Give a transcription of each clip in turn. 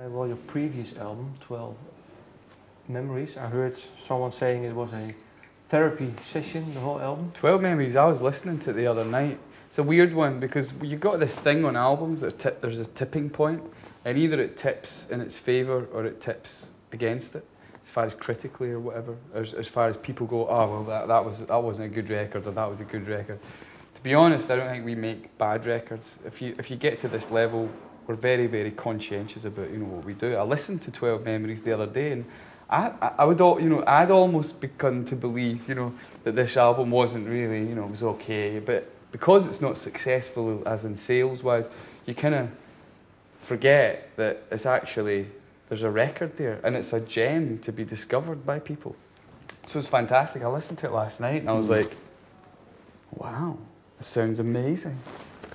Well, your previous album, 12 Memories, I heard someone saying it was a therapy session, the whole album. 12 Memories, I was listening to it the other night. It's a weird one because you've got this thing on albums that there's a tipping point, and either it tips in its favour or it tips against it, as far as critically or whatever, as far as people go, oh well that wasn't a good record or that was a good record. To be honest, I don't think we make bad records. If you get to this level, we're very, very conscientious about what we do. I listened to 12 Memories the other day, and I would I'd almost begun to believe that this album wasn't really it was okay, but because it's not successful as in sales wise, you kind of forget that it's actually there's a record there and it's a gem to be discovered by people. So it's fantastic. I listened to it last night and I was like, wow, it sounds amazing.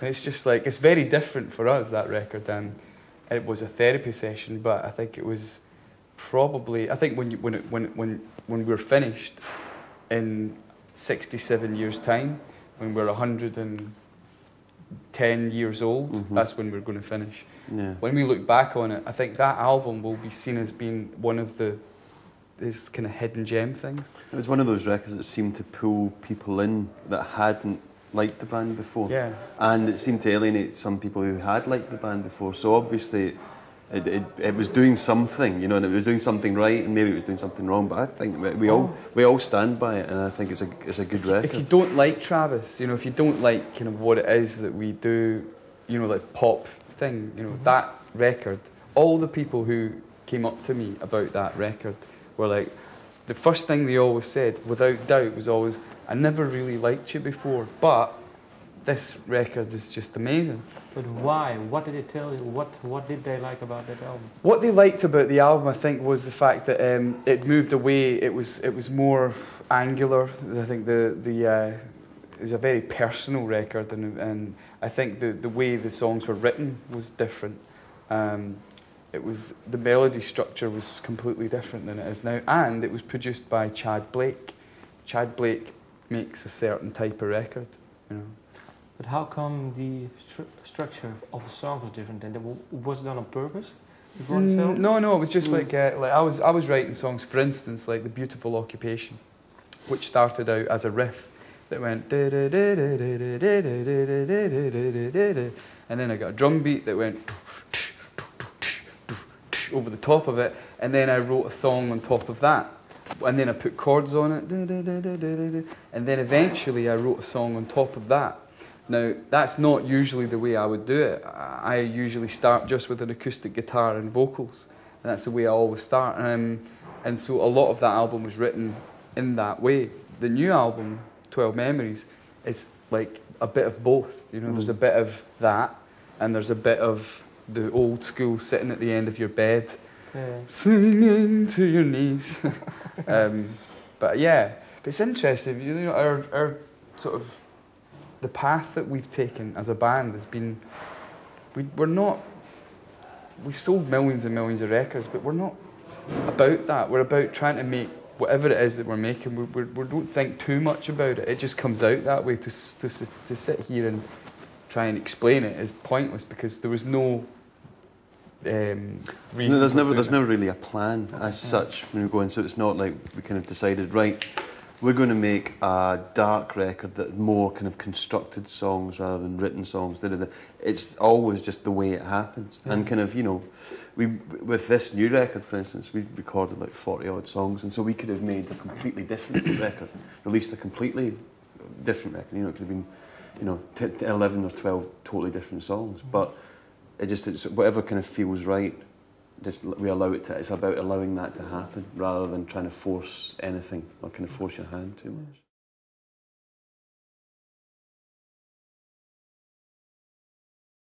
And it's just like, it's very different for us, that record, and it was a therapy session, but I think it was probably, I think when we're finished in 67 years' time, when we're 110 years old, that's when we're going to finish. Yeah. When we look back on it, I think that album will be seen as being one of this kind of hidden gem things. It was one of those records that seemed to pull people in that hadn't liked the band before. Yeah. And it seemed to alienate some people who had liked the band before. So obviously it was doing something, and it was doing something right, and maybe it was doing something wrong. But I think we all stand by it, and I think it's a good record. If you don't like Travis, if you don't like kind of what it is that we do, like pop thing, that record, all the people who came up to me about that record were like, the first thing they always said, without doubt, was always, I never really liked you before, but this record is just amazing. But why? What did it tell you? What did they like about that album? What they liked about the album, I think, was the fact that it moved away. It was more angular. I think it was a very personal record, and I think the way the songs were written was different. The melody structure was completely different than it is now, and it was produced by Chad Blake. Chad Blake makes a certain type of record, But how come the structure of the songs was different? And was it done on purpose before the film? No, it was just like I was writing songs, for instance, like The Beautiful Occupation, which started out as a riff that went and then I got a drum beat that went over the top of it, and then I wrote a song on top of that, and then I put chords on it, and then eventually I wrote a song on top of that. Now, that's not usually the way I would do it. I usually start just with an acoustic guitar and vocals, and that's the way I always start. And so a lot of that album was written in that way. The new album, 12 Memories, is like a bit of both. There's a bit of that, and there's a bit of the old school sitting at the end of your bed, singing to your knees. But yeah, it's interesting. Our sort of the path that we've taken as a band has been, we've sold millions and millions of records, but we're not about that. We're about trying to make whatever it is that we're making. We don't think too much about it. It just comes out that way. To sit here and try and explain it is pointless, because there was no reason. There's never really a plan as such when we go in. So it's not like we kind of decided, right, we're going to make a dark record that's more kind of constructed songs rather than written songs. It's always just the way it happens. And kind of, with this new record, for instance, we recorded like 40 odd songs, and so we could have made a completely different record, released a completely different record. It could have been, 11 or 12 totally different songs. But it's whatever kind of feels right. We allow it to. It's about allowing that to happen rather than trying to force anything or kind of force your hand too much.